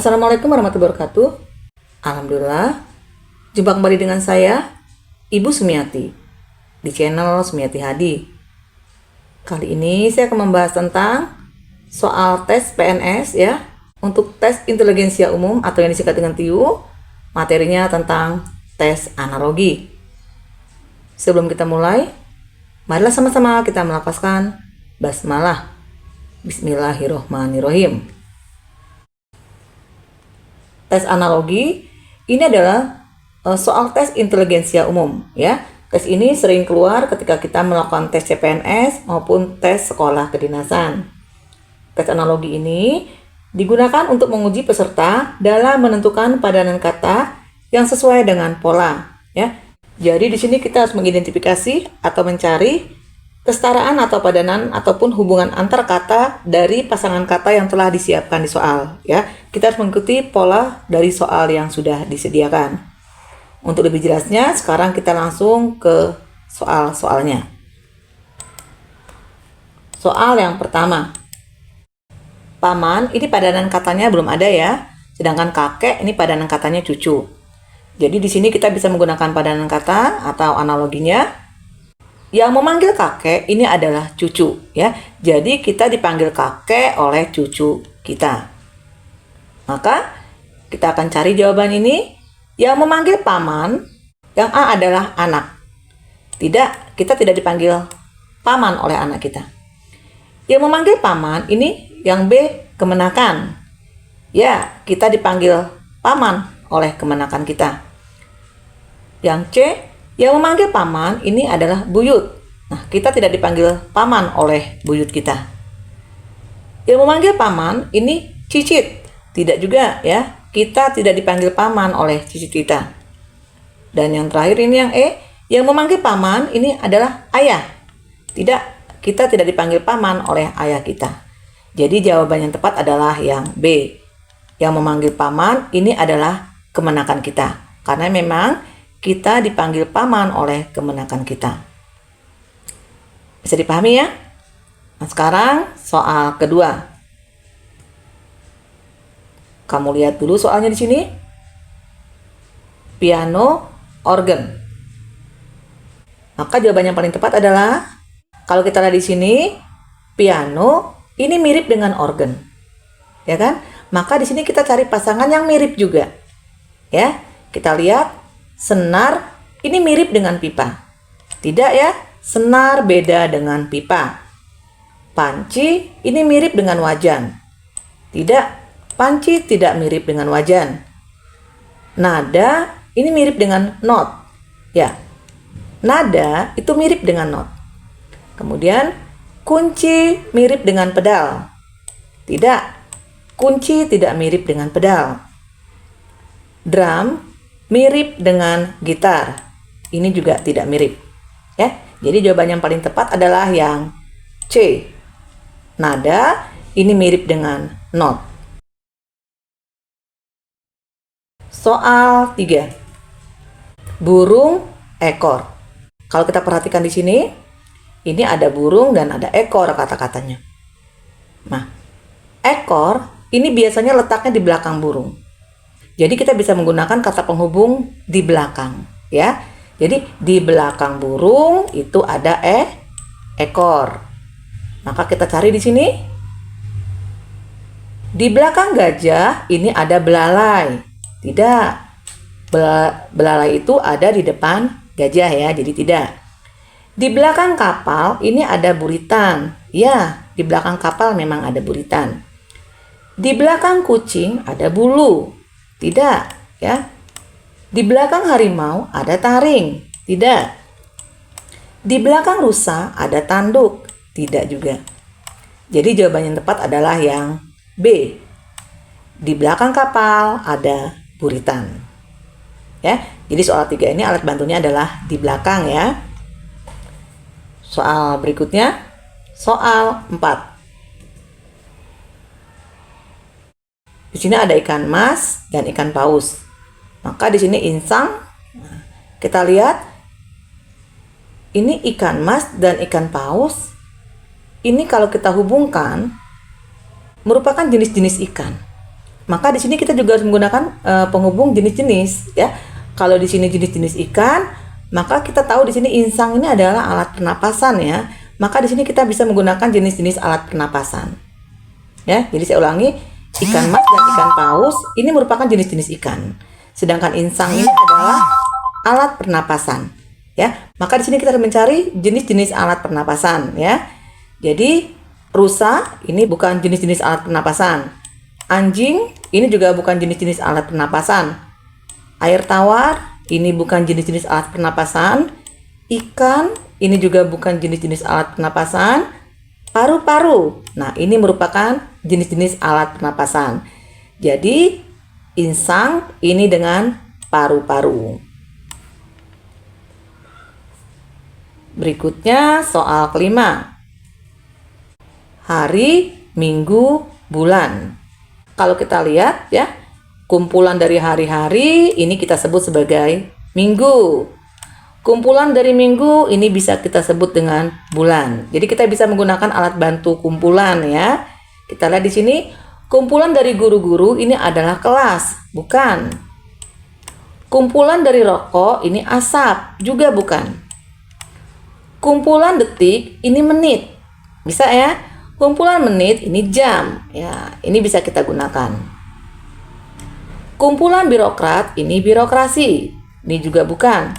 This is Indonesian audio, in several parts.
Assalamualaikum warahmatullahi wabarakatuh. Alhamdulillah, jumpa kembali dengan saya, Ibu Sumiati, di channel Sumiati Hadi. Kali ini saya akan membahas tentang soal tes PNS ya, untuk tes inteligensia umum atau yang disingkat dengan TIU. Materinya tentang tes analogi. Sebelum kita mulai, marilah sama-sama kita melafazkan basmalah. Bismillahirrohmanirrohim. Tes analogi ini adalah soal tes inteligensia umum ya. Tes ini sering keluar ketika kita melakukan tes CPNS maupun tes sekolah kedinasan. Tes analogi ini digunakan untuk menguji peserta dalam menentukan padanan kata yang sesuai dengan pola ya. Jadi di sini kita harus mengidentifikasi atau mencari kesetaraan atau padanan ataupun hubungan antar kata dari pasangan kata yang telah disiapkan di soal ya. Kita harus mengikuti pola dari soal yang sudah disediakan. Untuk lebih jelasnya, sekarang kita langsung ke soal-soalnya. Soal yang pertama. Paman, ini padanan katanya belum ada ya. Sedangkan kakek ini padanan katanya cucu. Jadi di sini kita bisa menggunakan padanan kata atau analoginya. Yang memanggil kakek ini adalah cucu ya. Jadi kita dipanggil kakek oleh cucu kita. Maka kita akan cari jawaban ini. Yang memanggil paman, yang A adalah anak. Tidak, kita tidak dipanggil paman oleh anak kita. Yang memanggil paman ini yang B kemenakan. Ya, kita dipanggil paman oleh kemenakan kita. Yang C, yang memanggil paman ini adalah buyut. Nah, kita tidak dipanggil paman oleh buyut kita. Yang memanggil paman ini cicit. Tidak juga ya. Kita tidak dipanggil paman oleh cicit kita. Dan yang terakhir ini yang E, yang memanggil paman ini adalah ayah. Tidak, kita tidak dipanggil paman oleh ayah kita. Jadi jawaban yang tepat adalah yang B. Yang memanggil paman ini adalah kemenakan kita. Karena memang kita dipanggil paman oleh kemenakan kita. Bisa dipahami ya? Nah, sekarang soal kedua. Kamu lihat dulu soalnya di sini. Piano, organ. Maka jawaban yang paling tepat adalah kalau kita lihat di sini, piano ini mirip dengan organ. Ya kan? Maka di sini kita cari pasangan yang mirip juga. Ya, kita lihat senar ini mirip dengan pipa. Tidak ya, senar beda dengan pipa. Panci ini mirip dengan wajan. Tidak, panci tidak mirip dengan wajan. Nada ini mirip dengan not. Ya, nada itu mirip dengan not. Kemudian kunci mirip dengan pedal. Tidak, kunci tidak mirip dengan pedal. Drum mirip dengan gitar. Ini juga tidak mirip. Ya, jadi jawaban yang paling tepat adalah yang C. Nada ini mirip dengan not. Soal 3. Burung, ekor. Kalau kita perhatikan di sini, ini ada burung dan ada ekor kata-katanya. Nah, ekor ini biasanya letaknya di belakang burung. Jadi kita bisa menggunakan kata penghubung di belakang, ya. Jadi di belakang burung itu ada ekor. Maka kita cari di sini. Di belakang gajah ini ada belalai. Tidak. Belalai itu ada di depan gajah ya, jadi tidak. Di belakang kapal ini ada buritan. Ya, di belakang kapal memang ada buritan. Di belakang kucing ada bulu. Tidak, ya. Di belakang harimau ada taring. Tidak. Di belakang rusa ada tanduk. Tidak juga. Jadi jawaban yang tepat adalah yang B. Di belakang kapal ada buritan. Ya. Jadi soal 3 ini alat bantunya adalah di belakang ya. Soal berikutnya, soal 4. Di sini ada ikan mas dan ikan paus. Maka di sini insang. Kita lihat ini ikan mas dan ikan paus. Ini kalau kita hubungkan merupakan jenis-jenis ikan. maka di sini kita juga harus menggunakan penghubung jenis-jenis ya. Kalau di sini jenis-jenis ikan, maka kita tahu di sini insang ini adalah alat pernapasan ya. Maka di sini kita bisa menggunakan jenis-jenis alat pernapasan. Ya, jadi saya ulangi, ikan mas dan ikan paus ini merupakan jenis-jenis ikan. Sedangkan insang ini adalah alat pernapasan. Ya, maka di sini kita harus mencari jenis-jenis alat pernapasan ya. Jadi rusa ini bukan jenis-jenis alat pernapasan. Anjing ini juga bukan jenis-jenis alat pernapasan. Air tawar ini bukan jenis-jenis alat pernapasan. Ikan ini juga bukan jenis-jenis alat pernapasan. Paru-paru, nah ini merupakan jenis-jenis alat pernapasan. Jadi insang ini dengan paru-paru. Berikutnya soal kelima. Hari, minggu, bulan. Kalau kita lihat ya, kumpulan dari hari-hari ini kita sebut sebagai minggu. Kumpulan dari minggu ini bisa kita sebut dengan bulan. Jadi kita bisa menggunakan alat bantu kumpulan ya. Kita lihat di sini, kumpulan dari guru-guru ini adalah kelas, bukan. Kumpulan dari rokok ini asap, juga bukan. Kumpulan detik ini menit. Bisa ya? Kumpulan menit ini jam, ya ini bisa kita gunakan. Kumpulan birokrat ini birokrasi, ini juga bukan.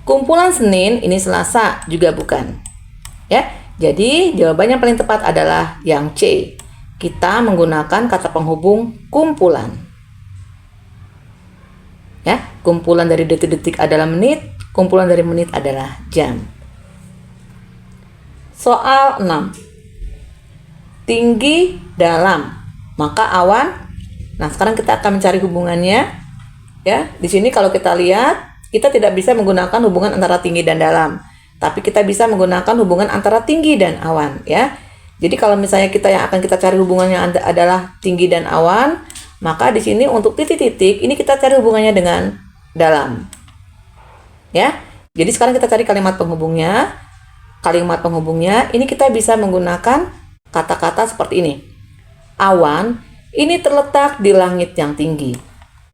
Kumpulan Senin ini Selasa, juga bukan. Ya, jadi jawaban yang paling tepat adalah yang C. Kita menggunakan kata penghubung kumpulan. Ya, kumpulan dari detik-detik adalah menit, kumpulan dari menit adalah jam. Soal 6. Tinggi, dalam, maka awan. Nah, sekarang kita akan mencari hubungannya. Ya, di sini kalau kita lihat, kita tidak bisa menggunakan hubungan antara tinggi dan dalam, tapi kita bisa menggunakan hubungan antara tinggi dan awan. Ya, jadi kalau misalnya kita yang akan kita cari hubungannya adalah tinggi dan awan, maka di sini untuk titik-titik ini kita cari hubungannya dengan dalam. Ya, jadi sekarang kita cari kalimat penghubungnya. Kalimat penghubungnya ini kita bisa menggunakan kata-kata seperti ini. Awan ini terletak di langit yang tinggi.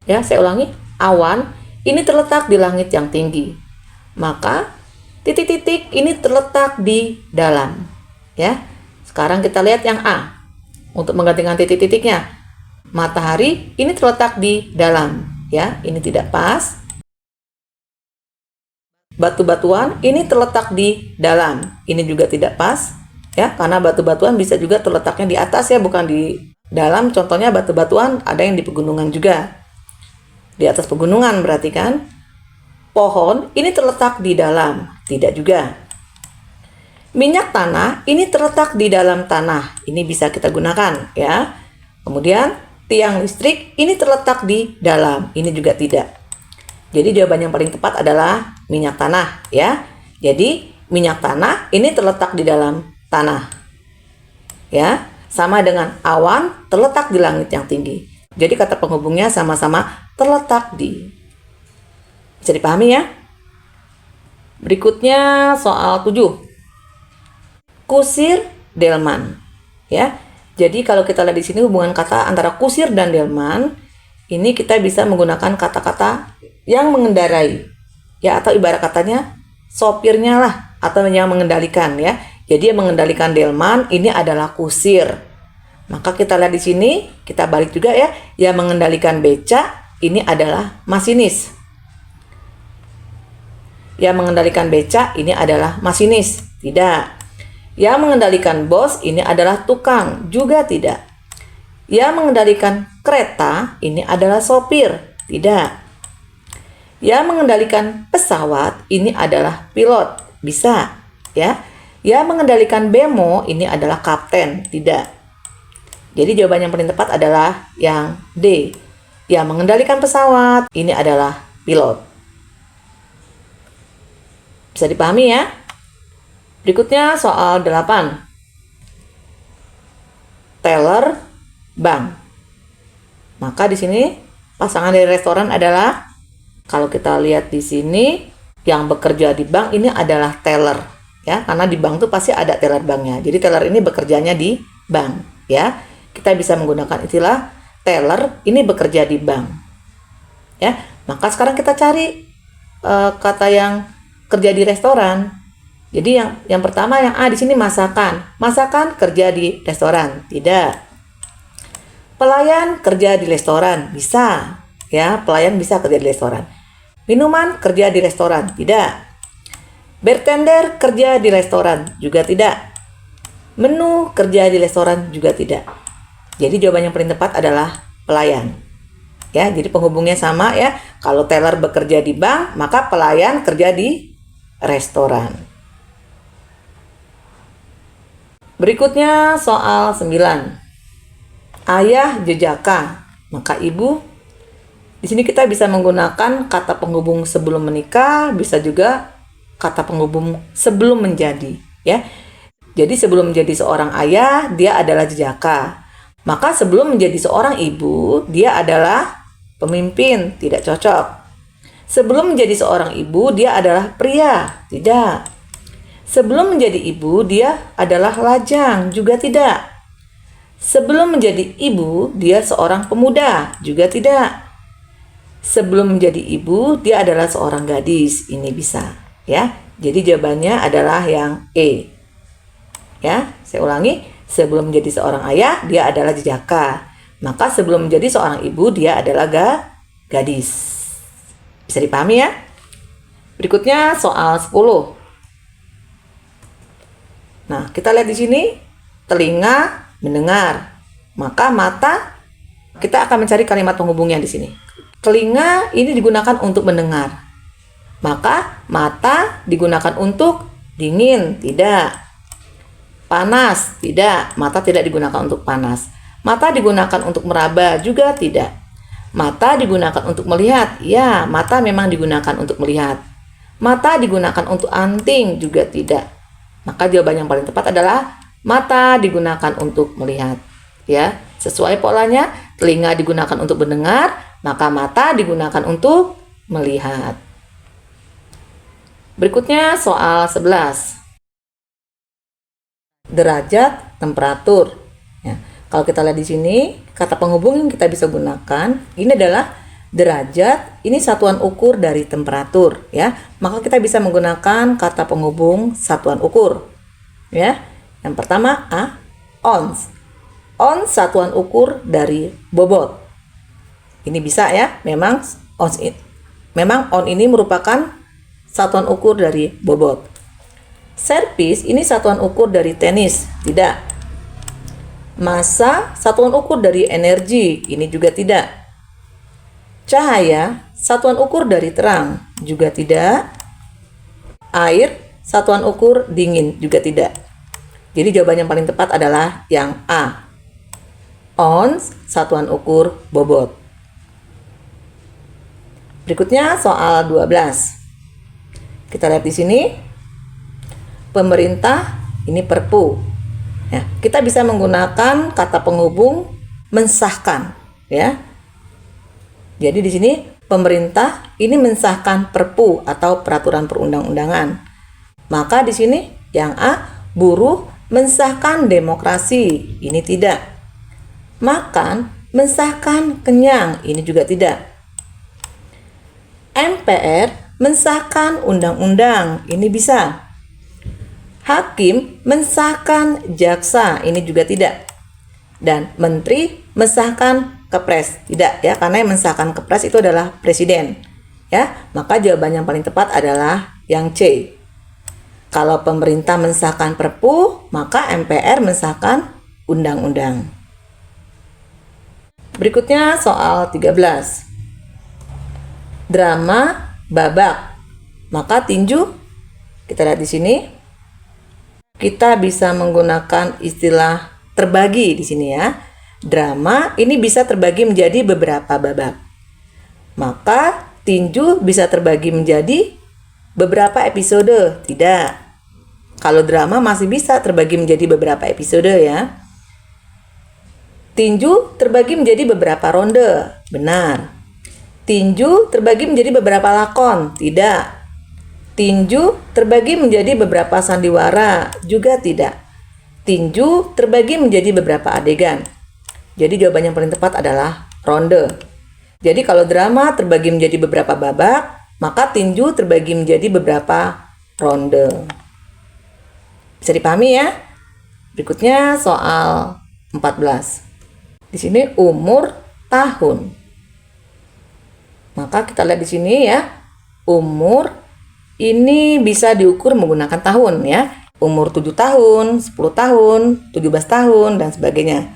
Ya, saya ulangi. Awan ini terletak di langit yang tinggi. Maka titik-titik ini terletak di dalam. Ya. Sekarang kita lihat yang A. Untuk menggantikan titik-titiknya. Matahari ini terletak di dalam. Ya, ini tidak pas. Batu-batuan ini terletak di dalam. Ini juga tidak pas. Ya, karena batu-batuan bisa juga terletaknya di atas ya, bukan di dalam. Contohnya batu-batuan ada yang di pegunungan juga. Di atas pegunungan berarti kan. Pohon ini terletak di dalam, tidak juga. Minyak tanah ini terletak di dalam tanah. Ini bisa kita gunakan ya. Kemudian tiang listrik ini terletak di dalam. Ini juga tidak. Jadi jawaban yang paling tepat adalah minyak tanah ya. Jadi minyak tanah ini terletak di dalam tanah. Ya, sama dengan awan terletak di langit yang tinggi. Jadi kata penghubungnya sama-sama terletak di. Bisa dipahami ya? Berikutnya soal 7. Kusir, delman. Ya. Jadi kalau kita lihat di sini hubungan kata antara kusir dan delman, ini kita bisa menggunakan kata-kata yang mengendarai. Ya, atau ibarat katanya sopirnya lah atau yang mengendalikan ya. Jadi yang mengendalikan delman ini adalah kusir. Maka kita lihat di sini, kita balik juga ya. Yang mengendalikan beca ini adalah masinis. Yang mengendalikan beca ini adalah masinis. Tidak. Yang mengendalikan bos ini adalah tukang. Juga tidak. Yang mengendalikan kereta ini adalah sopir. Tidak. Yang mengendalikan pesawat ini adalah pilot. Bisa. Ya. Yang mengendalikan bemo ini adalah kapten. Tidak. Jadi jawaban yang paling tepat adalah yang D. Yang mengendalikan pesawat ini adalah pilot. Bisa dipahami ya? Berikutnya soal 8. Teller, bank. Maka di sini pasangan dari restoran adalah, kalau kita lihat di sini yang bekerja di bank ini adalah teller. Ya, karena di bank tuh pasti ada teller banknya. Jadi teller ini bekerjanya di bank, ya. Kita bisa menggunakan istilah teller ini bekerja di bank. Ya, maka sekarang kita cari kata yang kerja di restoran. Jadi yang pertama yang A di sini masakan. Masakan kerja di restoran. Tidak. Pelayan kerja di restoran. Bisa. Ya, pelayan bisa kerja di restoran. Minuman kerja di restoran. Tidak. Bartender kerja di restoran. Juga tidak. Menu kerja di restoran. Juga tidak. Jadi jawaban yang paling tepat adalah pelayan. Ya, jadi penghubungnya sama ya. Kalau teller bekerja di bank, maka pelayan kerja di restoran. Berikutnya soal 9. Ayah jejaka, maka ibu. Di sini kita bisa menggunakan kata penghubung sebelum menikah, bisa juga kata penghubung sebelum menjadi, ya. Jadi sebelum menjadi seorang ayah, dia adalah jejaka. Maka sebelum menjadi seorang ibu, dia adalah pemimpin, tidak cocok. Sebelum menjadi seorang ibu, dia adalah pria, tidak. Sebelum menjadi ibu, dia adalah lajang, juga tidak. Sebelum menjadi ibu, dia seorang pemuda, juga tidak. Sebelum menjadi ibu, dia adalah seorang gadis. Ini bisa, ya. Jadi jawabannya adalah yang E. Ya, saya ulangi. Sebelum menjadi seorang ayah, dia adalah jejaka. Maka sebelum menjadi seorang ibu, dia adalah gadis. Bisa dipahami ya? Berikutnya soal 10. Nah, kita lihat di sini. Telinga mendengar. Maka mata, kita akan mencari kalimat penghubungnya di sini. Telinga ini digunakan untuk mendengar. Maka mata digunakan untuk dingin, tidak. Panas, tidak. Mata tidak digunakan untuk panas. Mata digunakan untuk meraba, juga tidak. Mata digunakan untuk melihat. Ya, mata memang digunakan untuk melihat. Mata digunakan untuk anting, juga tidak. Maka jawaban yang paling tepat adalah mata digunakan untuk melihat. Ya, sesuai polanya, telinga digunakan untuk mendengar, maka mata digunakan untuk melihat. Berikutnya soal 11. Derajat, temperatur. Ya, kalau kita lihat di sini, kata penghubung yang kita bisa gunakan ini adalah derajat. Ini satuan ukur dari temperatur, ya. Maka kita bisa menggunakan kata penghubung satuan ukur. Ya. Yang pertama A, ons. Ons satuan ukur dari bobot. Ini bisa ya, memang on ini merupakan satuan ukur dari bobot. Servis ini satuan ukur dari tenis, tidak. Massa satuan ukur dari energi, ini juga tidak. Cahaya satuan ukur dari terang, juga tidak. Air satuan ukur dingin, juga tidak. Jadi jawaban yang paling tepat adalah yang A. Ons satuan ukur bobot. Berikutnya soal 12. Kita lihat di sini. Pemerintah ini Perpu. Ya, kita bisa menggunakan kata penghubung mensahkan, ya. Jadi di sini pemerintah ini mensahkan Perpu atau peraturan perundang-undangan. Maka di sini yang A, buruh mensahkan demokrasi. Ini tidak. Makan mensahkan kenyang. Ini juga tidak. MPR mensahkan undang-undang. Ini bisa. Hakim mensahkan jaksa. Ini juga tidak. Dan menteri mensahkan kepres. Tidak ya, karena yang mensahkan kepres itu adalah presiden. Ya, maka jawaban yang paling tepat adalah yang C. Kalau pemerintah mensahkan Perpu, maka MPR mensahkan undang-undang. Berikutnya soal 13. Drama babak. Maka tinju, kita lihat di sini. Kita bisa menggunakan istilah terbagi di sini ya. Drama ini bisa terbagi menjadi beberapa babak. Maka tinju bisa terbagi menjadi beberapa episode. Tidak. Kalau drama masih bisa terbagi menjadi beberapa episode ya. Tinju terbagi menjadi beberapa ronde. Benar. Tinju terbagi menjadi beberapa lakon. Tidak. Tinju terbagi menjadi beberapa sandiwara. Juga tidak. Tinju terbagi menjadi beberapa adegan. Jadi jawaban yang paling tepat adalah ronde. Jadi kalau drama terbagi menjadi beberapa babak, maka tinju terbagi menjadi beberapa ronde. Bisa dipahami ya? Berikutnya soal 14. Di sini umur tahun. Maka kita lihat di sini ya. Umur ini bisa diukur menggunakan tahun ya. Umur 7 tahun, 10 tahun, 17 tahun dan sebagainya.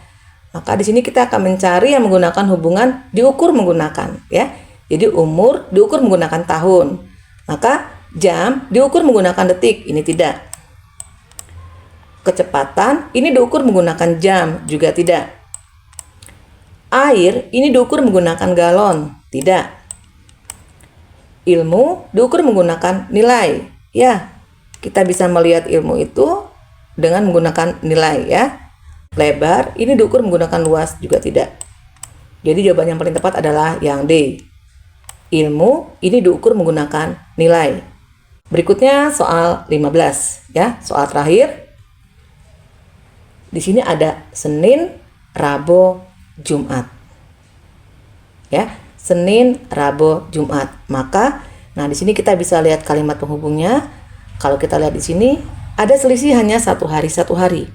Maka di sini kita akan mencari yang menggunakan hubungan diukur menggunakan ya. Jadi umur diukur menggunakan tahun. Maka jam diukur menggunakan detik, ini tidak. Kecepatan ini diukur menggunakan jam, juga tidak. Air ini diukur menggunakan galon, tidak. Ilmu diukur menggunakan nilai, ya. Kita bisa melihat ilmu itu dengan menggunakan nilai ya. Lebar ini diukur menggunakan luas, juga tidak. Jadi jawaban yang paling tepat adalah yang D. Ilmu ini diukur menggunakan nilai. Berikutnya soal 15 ya, soal terakhir. Di sini ada Senin, Rabu, Jumat. Ya, Senin, Rabu, Jumat. Maka di sini kita bisa lihat kalimat penghubungnya. Kalau kita lihat di sini ada selisih hanya satu hari.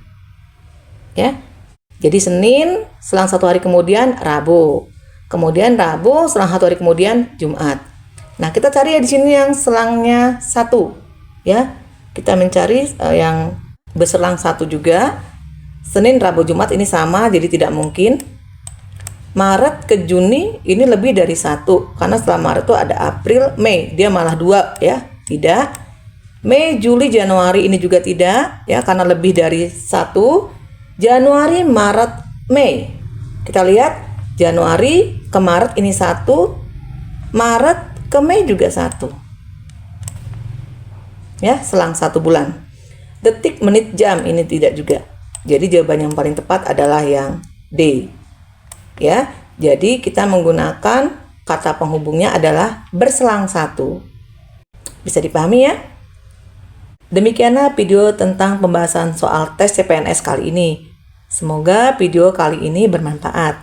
Ya. Jadi Senin selang satu hari kemudian Rabu. Kemudian Rabu selang satu hari kemudian Jumat. Nah, kita cari ya di sini yang selangnya satu. Ya. Kita mencari yang berselang satu juga. Senin, Rabu, Jumat ini sama, jadi tidak mungkin. Maret ke Juni ini lebih dari satu. Karena setelah Maret itu ada April, Mei. Dia malah dua ya. Tidak. Mei, Juli, Januari ini juga tidak. Ya, karena lebih dari satu. Januari, Maret, Mei. Kita lihat Januari ke Maret ini 1, Maret ke Mei juga 1. Ya, selang 1 bulan. Detik, menit, jam ini tidak juga. Jadi jawaban yang paling tepat adalah yang D. Ya, jadi kita menggunakan kata penghubungnya adalah berselang 1. Bisa dipahami ya? Demikianlah video tentang pembahasan soal tes CPNS kali ini. Semoga video kali ini bermanfaat.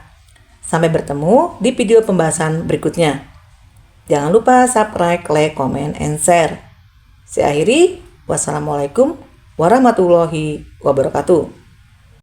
Sampai bertemu di video pembahasan berikutnya. Jangan lupa subscribe, like, comment, and share. Saya akhiri. Wassalamualaikum warahmatullahi wabarakatuh.